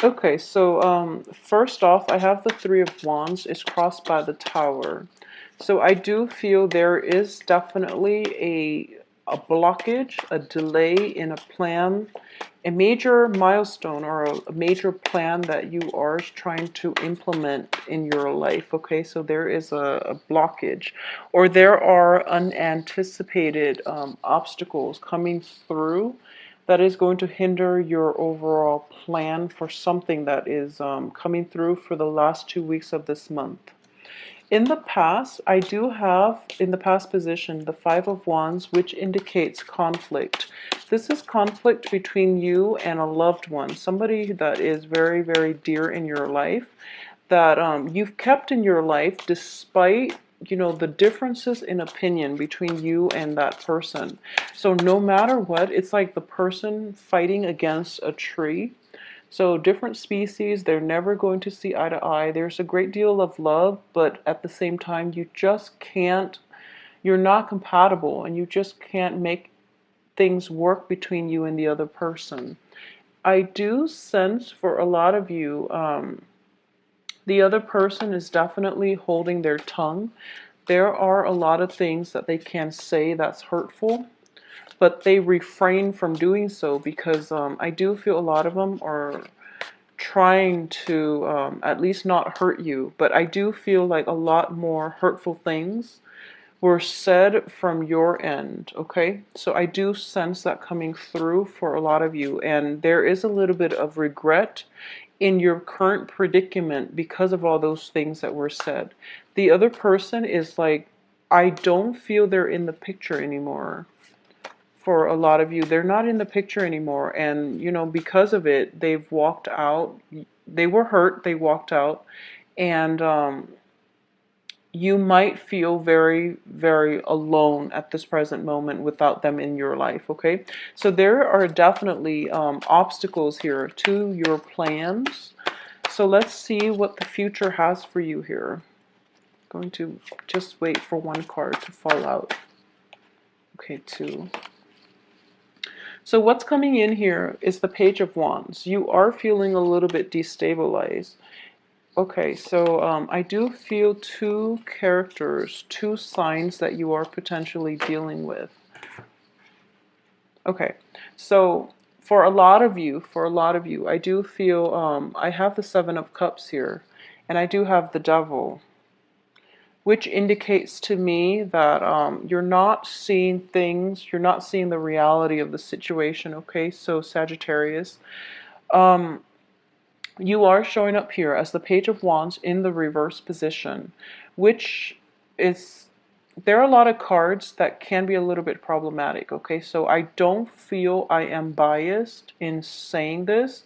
Okay, so first off, I have the Three of Wands. It's crossed by the Tower. So I do feel there is definitely a blockage, a delay in a plan, a major milestone or a major plan that you are trying to implement in your life. Okay, so there is a blockage, or there are unanticipated obstacles coming through that is going to hinder your overall plan for something that is coming through for the last 2 weeks of this month. In the past, I do have in the past position the Five of Wands, which indicates conflict. This is conflict between you and a loved one, somebody that is very, very dear in your life, that you've kept in your life despite the differences in opinion between you and that person. So no matter what, it's like the person fighting against a tree. So different species, they're never going to see eye to eye. There's a great deal of love, but at the same time, you just can't, you're not compatible, and you just can't make things work between you and the other person. I do sense for a lot of you, the other person is definitely holding their tongue. There are a lot of things that they can say that's hurtful, but they refrain from doing so because I do feel a lot of them are trying to at least not hurt you. But I do feel like a lot more hurtful things were said from your end, okay? So I do sense that coming through for a lot of you, and there is a little bit of regret in your current predicament because of all those things that were said. The other person is like, I don't feel they're in the picture anymore. For a lot of you, they're not in the picture anymore, and because of it, they've walked out. They were hurt, they walked out, and you might feel very, very alone at this present moment without them in your life, okay? So there are definitely obstacles here to your plans. So let's see what the future has for you here. I'm going to just wait for one card to fall out. Okay, two. So what's coming in here is the Page of Wands. You are feeling a little bit destabilized. Okay, so I do feel two characters, two signs that you are potentially dealing with. Okay, so for a lot of you, I do feel I have the Seven of Cups here, and I do have the Devil, which indicates to me that you're not seeing things, you're not seeing the reality of the situation. Okay, so Sagittarius, you are showing up here as the Page of Wands in the reverse position, which is, there are a lot of cards that can be a little bit problematic, okay? So I don't feel I am biased in saying this,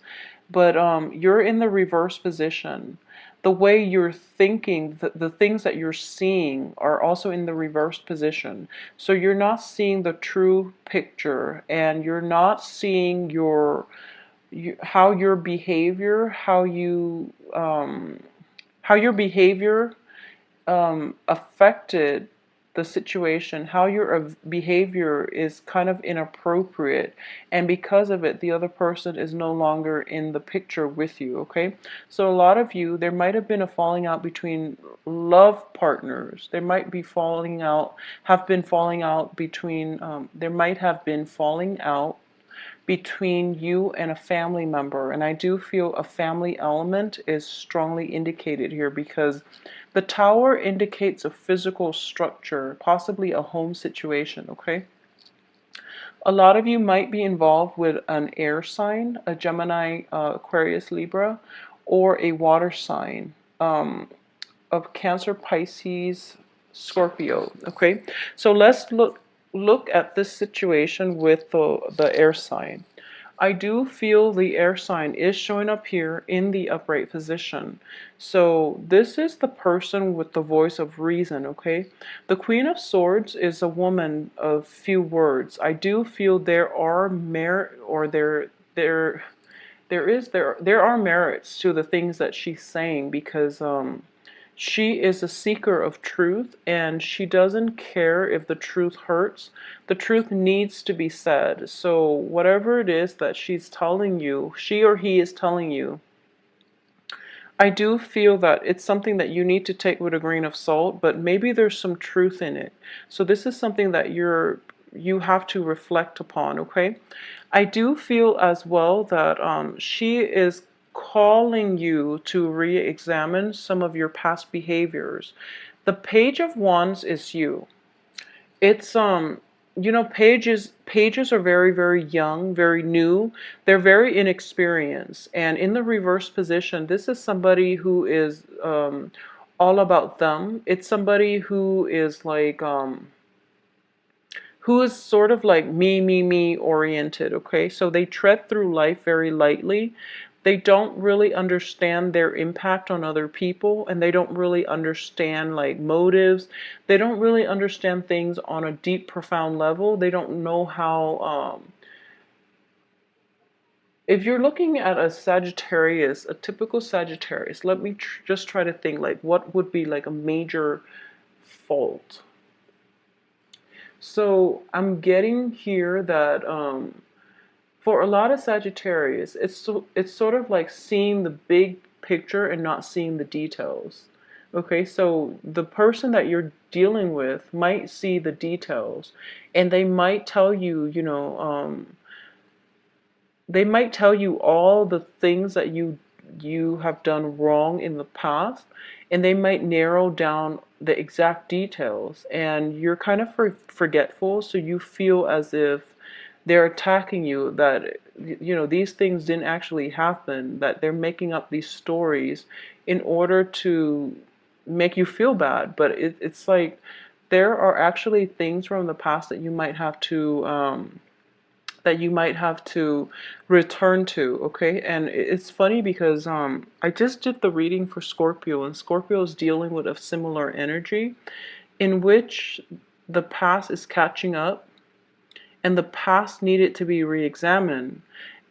but you're in the reverse position. The way you're thinking, the things that you're seeing are also in the reversed position. So you're not seeing the true picture, and you're not seeing how your behavior, how your behavior affected the situation, how your behavior is kind of inappropriate, and because of it, the other person is no longer in the picture with you, okay? So a lot of you, there might have been a falling out between love partners. There might be falling out, have been falling out between, there might have been falling out between you and a family member. And I do feel a family element is strongly indicated here because the Tower indicates a physical structure, possibly a home situation, okay? A lot of you might be involved with an air sign, a Gemini, Aquarius, Libra, or a water sign of Cancer, Pisces, Scorpio, okay? So let's look at this situation with the air sign. I do feel the air sign is showing up here in the upright position. So this is the person with the voice of reason, okay? The Queen of Swords is a woman of few words. I do feel there are there are merits to the things that she's saying because she is a seeker of truth, and she doesn't care if the truth hurts. The truth needs to be said. So whatever it is that she's telling you, she or he is telling you, I do feel that it's something that you need to take with a grain of salt, but maybe there's some truth in it. So this is something that you have to reflect upon, okay? I do feel as well that she is calling you to re-examine some of your past behaviors. The Page of Wands is you. It's you know, pages are very, very young, very new. They're very inexperienced. And in the reverse position, this is somebody who is all about them. It's somebody who is like who is sort of like me oriented, okay? So they tread through life very lightly. They don't really understand their impact on other people, and they don't really understand like motives. They don't really understand things on a deep, profound level. They don't know how, if you're looking at a Sagittarius, a typical Sagittarius, let me just try to think like what would be like a major fault. So I'm getting here that for a lot of Sagittarius, it's sort of like seeing the big picture and not seeing the details. Okay, so the person that you're dealing with might see the details, and they might tell you, you know, they might tell you all the things that you have done wrong in the past, and they might narrow down the exact details, and you're kind of forgetful, so you feel as if they're attacking you, that you know these things didn't actually happen, that they're making up these stories in order to make you feel bad. But it's like there are actually things from the past that you might have to return to, okay? And it's funny because I just did the reading for Scorpio, and Scorpio is dealing with a similar energy in which the past is catching up, and the past needed to be re-examined.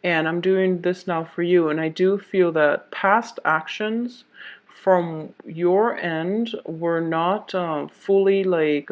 And I'm doing this now for you, and I do feel that past actions from your end were not fully like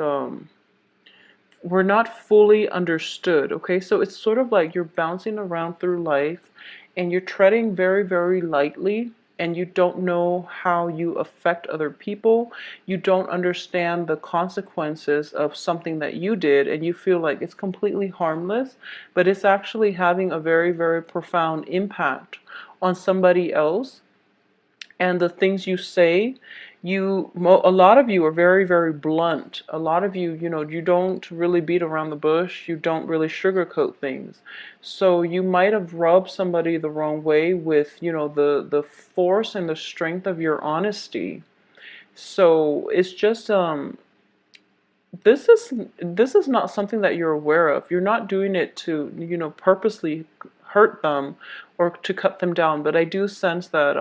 we're not fully understood, okay? So it's sort of like you're bouncing around through life and you're treading very, very lightly, and you don't know how you affect other people. You don't understand the consequences of something that you did, and you feel like it's completely harmless, but it's actually having a very, very profound impact on somebody else. And the things you say, a lot of you are very, very blunt. A lot of you, you know, you don't really beat around the bush. You don't really sugarcoat things. So you might have rubbed somebody the wrong way with, you know, the force and the strength of your honesty. So it's just this is not something that you're aware of. You're not doing it to, you know, purposely hurt them or to cut them down, but I do sense that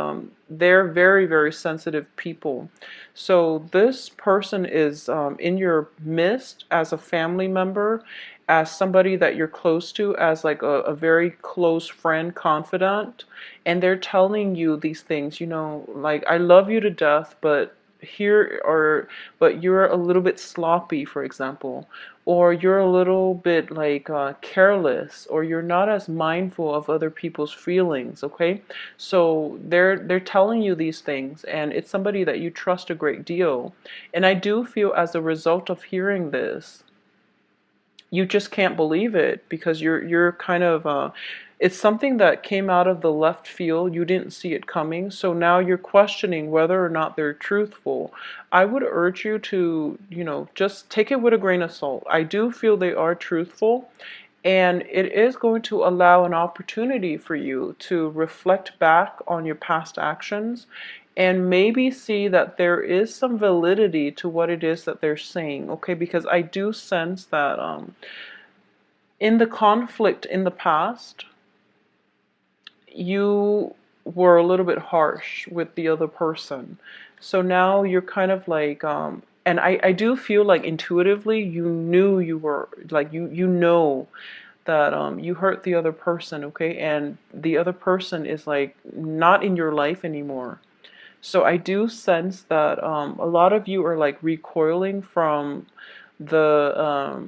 they're very, very sensitive people. So this person is in your midst as a family member, as somebody that you're close to, as like a very close friend, confidant, and they're telling you these things, you know, like, I love you to death, but here, or but you're a little bit sloppy, for example, or you're a little bit like careless, or you're not as mindful of other people's feelings, okay? So they're telling you these things, and it's somebody that you trust a great deal. And I do feel as a result of hearing this, you just can't believe it, because you're kind of it's something that came out of the left field. You didn't see it coming, so now you're questioning whether or not they're truthful. I would urge you to, you know, just take it with a grain of salt. I do feel they are truthful, and it is going to allow an opportunity for you to reflect back on your past actions and maybe see that there is some validity to what it is that they're saying, okay? Because I do sense that in the conflict in the past, you were a little bit harsh with the other person. So now you're kind of like, and I do feel like intuitively you knew you were, like, you know that you hurt the other person, okay? And the other person is like not in your life anymore. So I do sense that a lot of you are like recoiling from the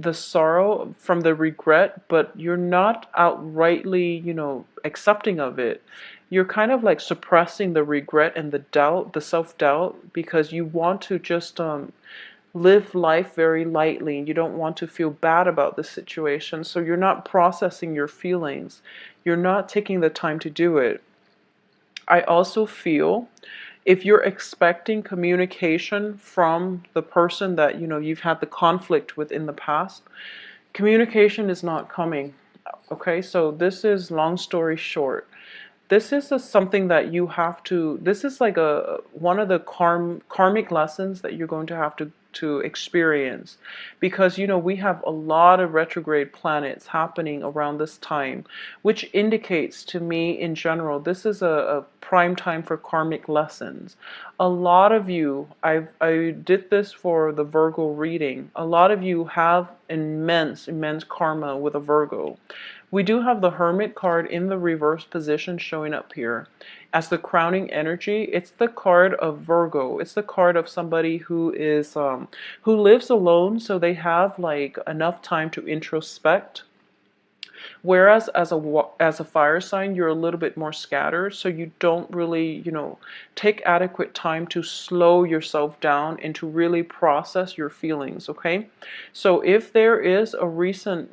the sorrow, from the regret, but you're not outrightly, accepting of it. You're kind of like suppressing the regret and the doubt, the self-doubt, because you want to just live life very lightly. You don't want to feel bad about the situation, so you're not processing your feelings. You're not taking the time to do it. I also feel if you're expecting communication from the person that you've had the conflict with in the past, communication is not coming. Okay, so this is, long story short, this is something that you have to, this is like a one of the karmic lessons that you're going to have to experience, because we have a lot of retrograde planets happening around this time, which indicates to me in general this is a prime time for karmic lessons. A lot of you, I did this for the Virgo reading, a lot of you have immense karma with a Virgo. We do have the Hermit card in the reverse position showing up here as the crowning energy. It's the card of Virgo. It's the card of somebody who is who lives alone, so they have like enough time to introspect. Whereas as a fire sign, you're a little bit more scattered, so you don't really, take adequate time to slow yourself down and to really process your feelings, okay? So if there is a recent,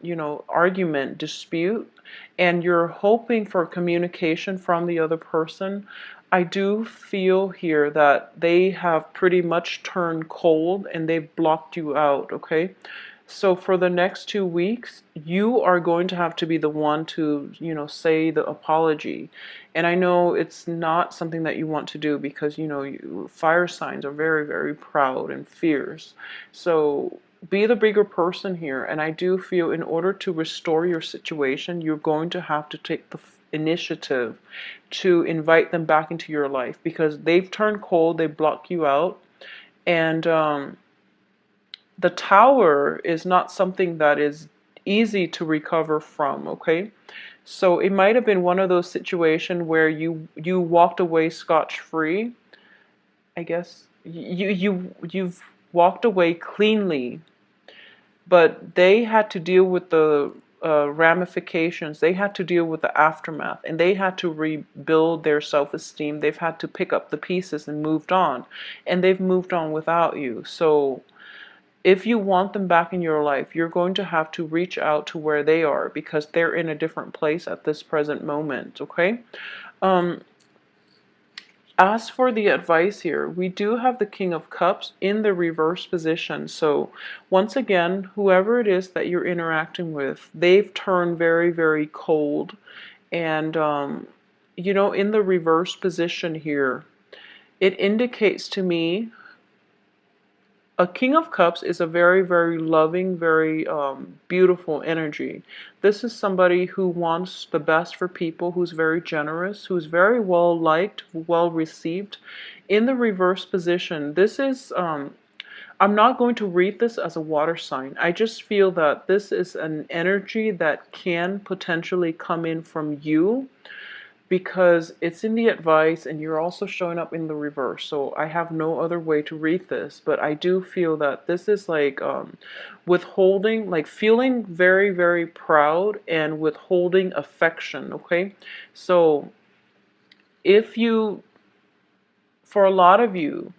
argument, dispute, and you're hoping for communication from the other person, I do feel here that they have pretty much turned cold and they've blocked you out, okay? So for the next 2 weeks, you are going to have to be the one to, say the apology. And I know it's not something that you want to do because, fire signs are very, very proud and fierce. So be the bigger person here. And I do feel in order to restore your situation, you're going to have to take the initiative to invite them back into your life, because they've turned cold, they block you out. And the tower is not something that is easy to recover from, okay? So it might have been one of those situations where you walked away scotch-free. I guess you've walked away cleanly, but they had to deal with the ramifications. They had to deal with the aftermath, and they had to rebuild their self-esteem. They've had to pick up the pieces and moved on, and they've moved on without you. So if you want them back in your life, you're going to have to reach out to where they are, because they're in a different place at this present moment, okay? As for the advice here, we do have the King of Cups in the reverse position. So once again, whoever it is that you're interacting with, they've turned very, very cold. And, in the reverse position here, it indicates to me a King of Cups is a very, very loving, very beautiful energy. This is somebody who wants the best for people, who's very generous, who's very well liked, well received. In the reverse position, this is, I'm not going to read this as a water sign. I just feel that this is an energy that can potentially come in from you, because it's in the advice and you're also showing up in the reverse. So I have no other way to read this, but I do feel that this is like withholding, like feeling very, very proud and withholding affection, okay? So if you, for a lot of you,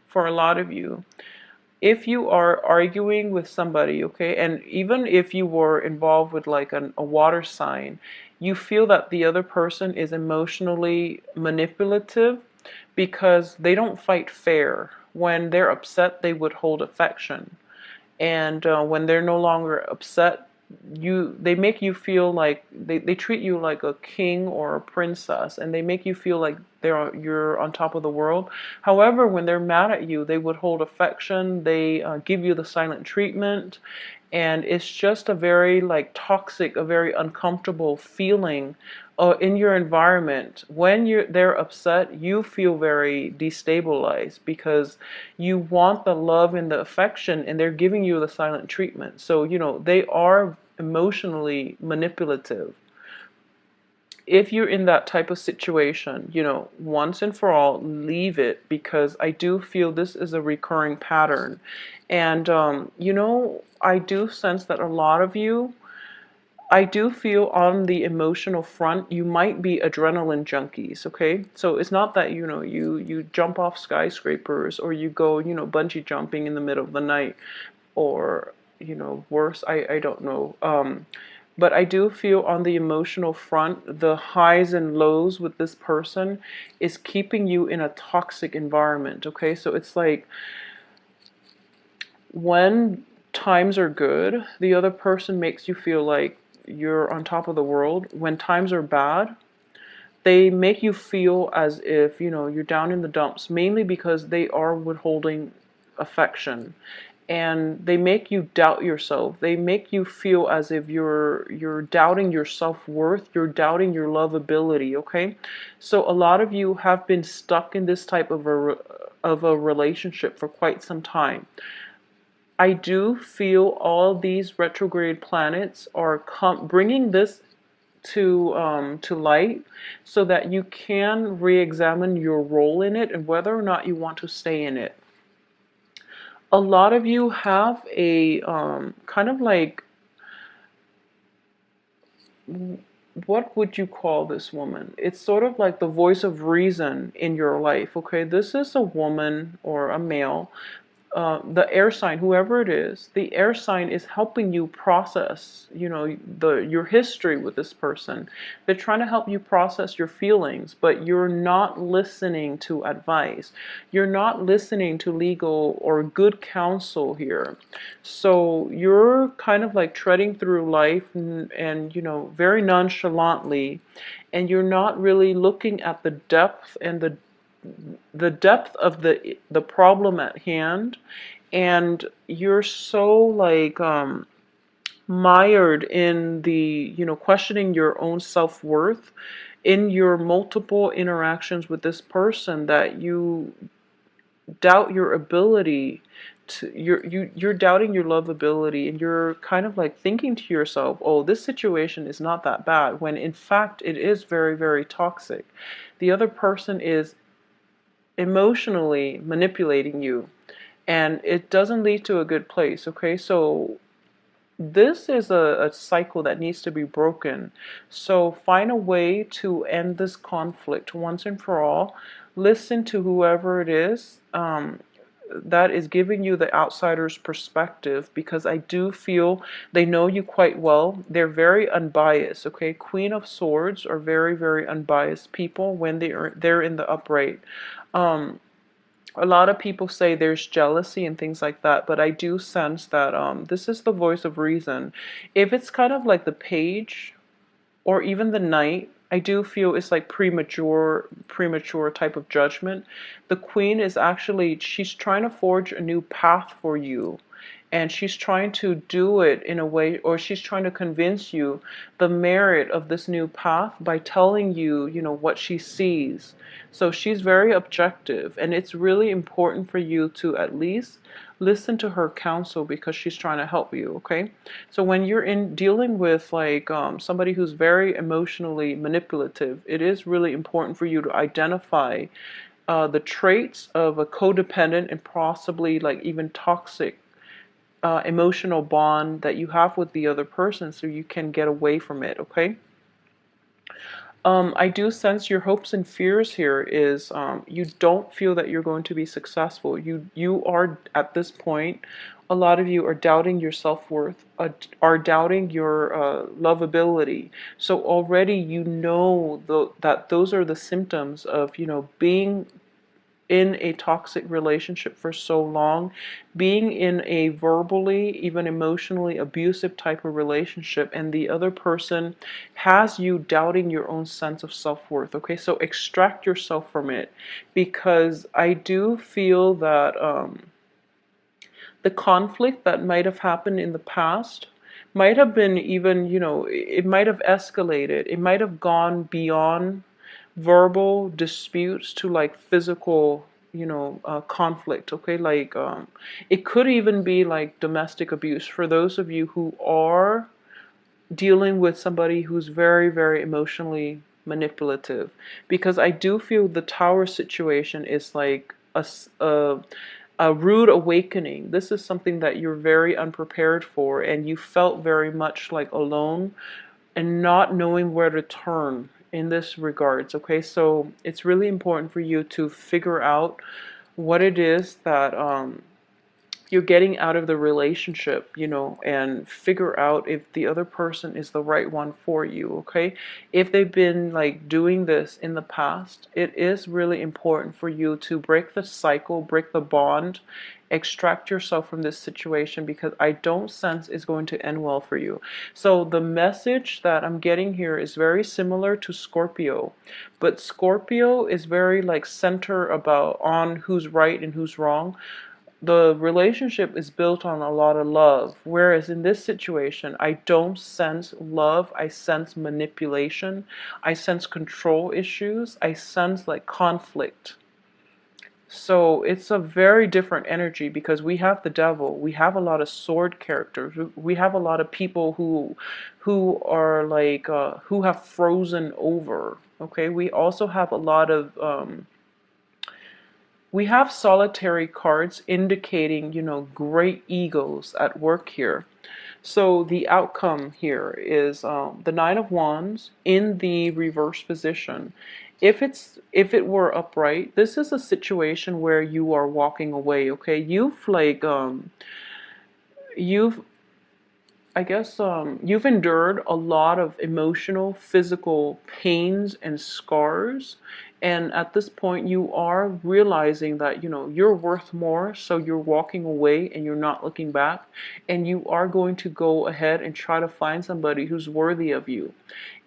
if you are arguing with somebody, okay, and even if you were involved with like a water sign, you feel that the other person is emotionally manipulative because they don't fight fair. When they're upset, they withhold affection. And when they're no longer upset, they make you feel like they treat you like a king or a princess, and they make you feel like you're on top of the world. However, when they're mad at you, they withhold affection, they give you the silent treatment, and it's just a very like toxic, a very uncomfortable feeling in your environment. When they're upset, you feel very destabilized because you want the love and the affection, and they're giving you the silent treatment. So they are emotionally manipulative. if you're in that type of situation, once and for all, leave it, because I do feel this is a recurring pattern. And, I do sense that a lot of you, I do feel on the emotional front, you might be adrenaline junkies, okay? So it's not that, you jump off skyscrapers, or you go, bungee jumping in the middle of the night, or, worse, I don't know. But I do feel on the emotional front, the highs and lows with this person is keeping you in a toxic environment, okay? So it's like when times are good, the other person makes you feel like you're on top of the world. When times are bad, they make you feel as if, you're down in the dumps, mainly because they are withholding affection. And they make you doubt yourself. They make you feel as if you're doubting your self-worth, you're doubting your lovability, okay? So a lot of you have been stuck in this type of a relationship for quite some time. I do feel all these retrograde planets are bringing this to light, so that you can re-examine your role in it and whether or not you want to stay in it. A lot of you have a kind of like, what would you call this woman? It's sort of like the voice of reason in your life, okay? This is a woman or a male, the air sign, whoever it is, the air sign is helping you process, your history with this person. They're trying to help you process your feelings, but you're not listening to advice. You're not listening to legal or good counsel here. So you're kind of like treading through life and very nonchalantly, and you're not really looking at the depth and the depth of the problem at hand, and you're so like mired in the questioning your own self-worth in your multiple interactions with this person, that you doubt your ability to you're doubting your lovability, and you're kind of like thinking to yourself, oh, this situation is not that bad, when in fact it is very, very toxic. The other person is emotionally manipulating you, and it doesn't lead to a good place, okay? So this is a cycle that needs to be broken. So find a way to end this conflict once and for all. Listen to whoever it is that is giving you the outsider's perspective, because I do feel they know you quite well. They're very unbiased, okay? Queen of Swords are very, very unbiased people when they're in the upright. A lot of people say there's jealousy and things like that, but I do sense that this is the voice of reason. If it's kind of like the page or even the knight, I do feel it's like premature type of judgment. The queen is actually, she's trying to forge a new path for you. And she's trying to do it in a way, or she's trying to convince you the merit of this new path by telling you, what she sees. So she's very objective, and it's really important for you to at least listen to her counsel, because she's trying to help you, okay? So when you're in dealing with like somebody who's very emotionally manipulative, it is really important for you to identify the traits of a codependent and possibly like even toxic emotional bond that you have with the other person, so you can get away from it, okay? I do sense your hopes and fears here is you don't feel that you're going to be successful. You are, at this point, a lot of you are doubting your self-worth, are doubting your lovability. So already that those are the symptoms of, being in a toxic relationship for so long, being in a verbally, even emotionally abusive type of relationship, and the other person has you doubting your own sense of self-worth, okay? So extract yourself from it, because I do feel that the conflict that might have happened in the past might have been even, it might have escalated. It might have gone beyond verbal disputes to like physical, conflict, okay? Like, it could even be like domestic abuse for those of you who are dealing with somebody who's very, very emotionally manipulative, because I do feel the Tower situation is like a rude awakening. This is something that you're very unprepared for, and you felt very much like alone and not knowing where to turn in this regards. Okay, so it's really important for you to figure out what it is that you're getting out of the relationship, you know, and figure out if the other person is the right one for you, okay? If they've been like doing this in the past, it is really important for you to break the cycle, break the bond, extract yourself from this situation, because I don't sense it's going to end well for you. So the message that I'm getting here is very similar to Scorpio, but Scorpio is very like center about on who's right and who's wrong. The relationship is built on a lot of love, whereas in this situation I don't sense love. I sense manipulation, I sense control issues, I sense like conflict. So it's a very different energy, because we have the devil, we have a lot of sword characters, we have a lot of people who are like who have frozen over. Okay, we also have a lot of we have solitary cards indicating, you know, great egos at work here. So the outcome here is the Nine of Wands in the reverse position. If it were upright, this is a situation where you are walking away. Okay, you've I guess you've endured a lot of emotional, physical pains and scars, and at this point you are realizing that, you know, you're worth more, so you're walking away and you're not looking back, and you are going to go ahead and try to find somebody who's worthy of you.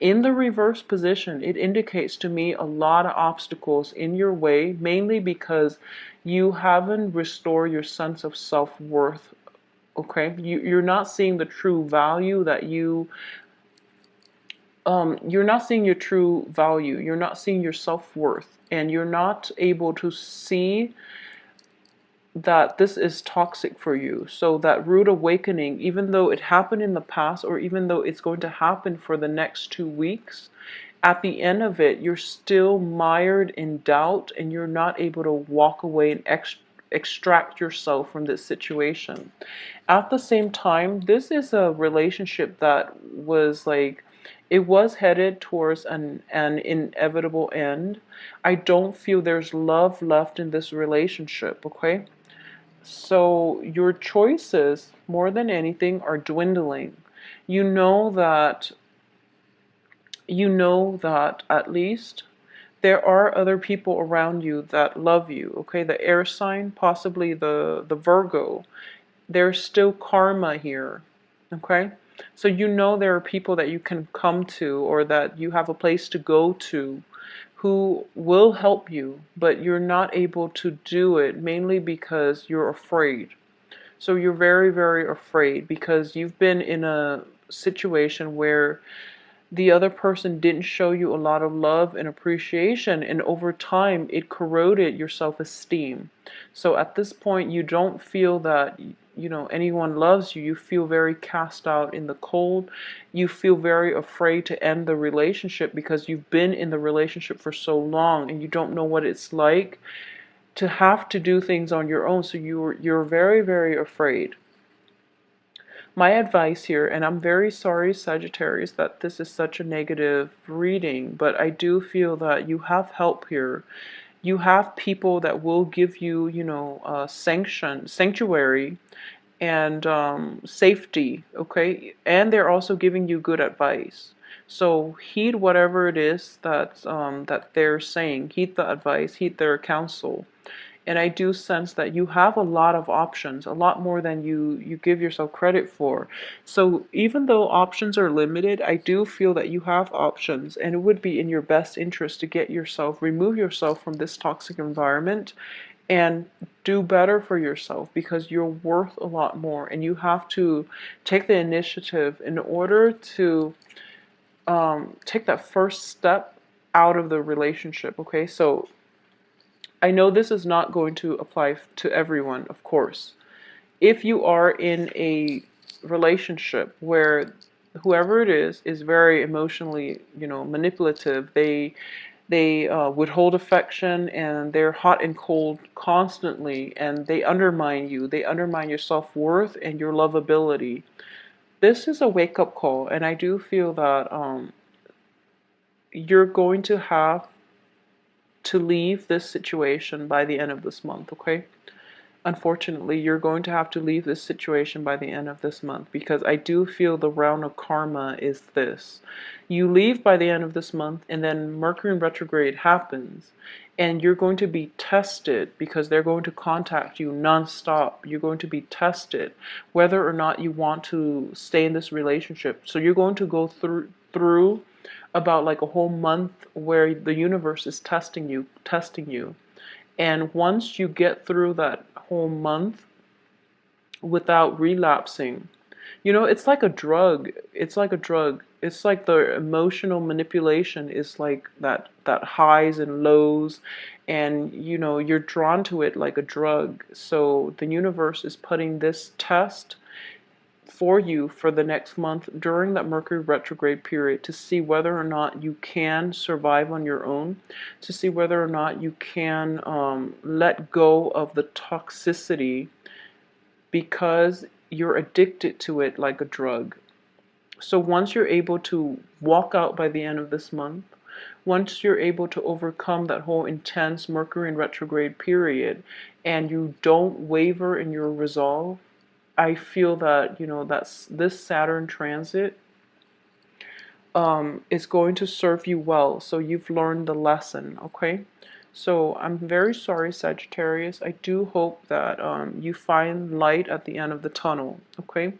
In the reverse position, it indicates to me a lot of obstacles in your way, mainly because you haven't restored your sense of self-worth. Okay, you're not seeing the true value that you're not seeing your true value, you're not seeing your self-worth, and you're not able to see that this is toxic for you. So that rude awakening, even though it happened in the past, or even though it's going to happen for the next 2 weeks, at the end of it you're still mired in doubt, and you're not able to walk away and extract yourself from this situation. At the same time, this is a relationship that was like, it was headed towards an inevitable end. I don't feel there's love left in this relationship, okay? So your choices, more than anything, are dwindling. You know that at least there are other people around you that love you, okay? The air sign, possibly the Virgo, there's still karma here, okay? So you know there are people that you can come to, or that you have a place to go to, who will help you, but you're not able to do it, mainly because you're afraid. So you're very, very afraid, because you've been in a situation where the other person didn't show you a lot of love and appreciation, and over time it corroded your self-esteem. So at this point you don't feel that, you know, anyone loves you. You feel very cast out in the cold. You feel very afraid to end the relationship, because you've been in the relationship for so long and you don't know what it's like to have to do things on your own. So you're very, very afraid. My advice here, and I'm very sorry, Sagittarius, that this is such a negative reading, but I do feel that you have help here. You have people that will give you, you know, sanctuary, and safety, okay? And they're also giving you good advice. So heed whatever it is that they're saying. Heed the advice, heed their counsel. And I do sense that you have a lot of options, a lot more than you give yourself credit for. So even though options are limited, I do feel that you have options, and it would be in your best interest to remove yourself from this toxic environment and do better for yourself, because you're worth a lot more, and you have to take the initiative in order to take that first step out of the relationship, okay? So I know this is not going to apply to everyone, of course. If you are in a relationship where whoever it is very emotionally, manipulative. They withhold affection, and they're hot and cold constantly, and they undermine you. They undermine your self-worth and your lovability. This is a wake-up call, and I do feel that you're going to have to leave this situation by the end of this month, okay? Unfortunately, you're going to have to leave this situation by the end of this month, because I do feel the round of karma is this. You leave by the end of this month, and then Mercury in retrograde happens, and you're going to be tested, because they're going to contact you nonstop. You're going to be tested whether or not you want to stay in this relationship. So you're going to go through about like a whole month where the universe is testing you. And once you get through that whole month without relapsing, it's like a drug. It's like a drug. It's like the emotional manipulation is like that highs and lows, and you're drawn to it like a drug. So the universe is putting this test for you for the next month during that Mercury retrograde period, to see whether or not you can survive on your own, to see whether or not you can let go of the toxicity, because you're addicted to it like a drug. So once you're able to walk out by the end of this month, once you're able to overcome that whole intense Mercury in retrograde period, and you don't waver in your resolve, I feel that, that's this Saturn transit is going to serve you well. So you've learned the lesson, okay? So I'm very sorry, Sagittarius. I do hope that you find light at the end of the tunnel, okay?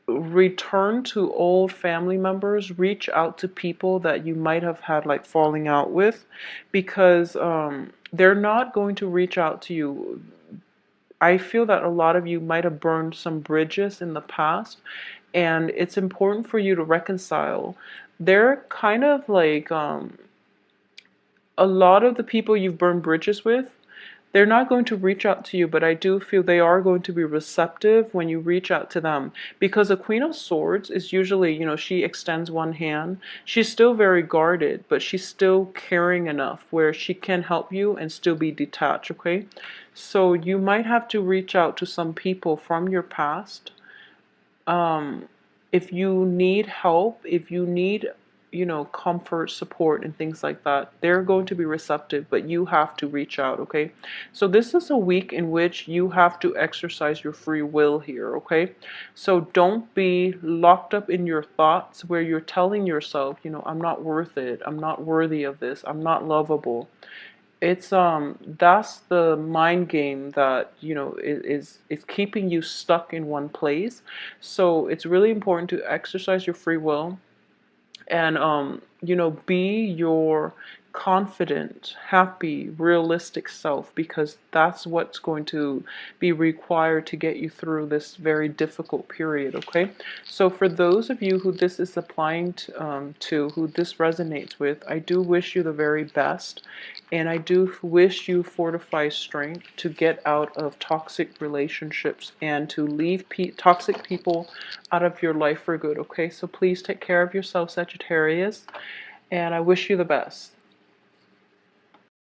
Return to old family members. Reach out to people that you might have had like falling out with, because they're not going to reach out to you. I feel that a lot of you might have burned some bridges in the past, and it's important for you to reconcile. They're kind of like a lot of the people you've burned bridges with, they're not going to reach out to you, but I do feel they are going to be receptive when you reach out to them. Because a Queen of Swords is usually, she extends one hand. She's still very guarded, but she's still caring enough where she can help you and still be detached, okay? So you might have to reach out to some people from your past. If you need help, if you need, comfort, support, and things like that, they're going to be receptive, but you have to reach out, okay? So this is a week in which you have to exercise your free will here, okay? So don't be locked up in your thoughts where you're telling yourself, I'm not worth it, I'm not worthy of this, I'm not lovable. It's that's the mind game that is keeping you stuck in one place. So it's really important to exercise your free will, and be your confident, happy, realistic self, because that's what's going to be required to get you through this very difficult period, okay? So for those of you who this is applying to, who this resonates with, I do wish you the very best, and I do wish you fortified strength to get out of toxic relationships and to leave toxic people out of your life for good, okay? So please take care of yourself, Sagittarius, and I wish you the best.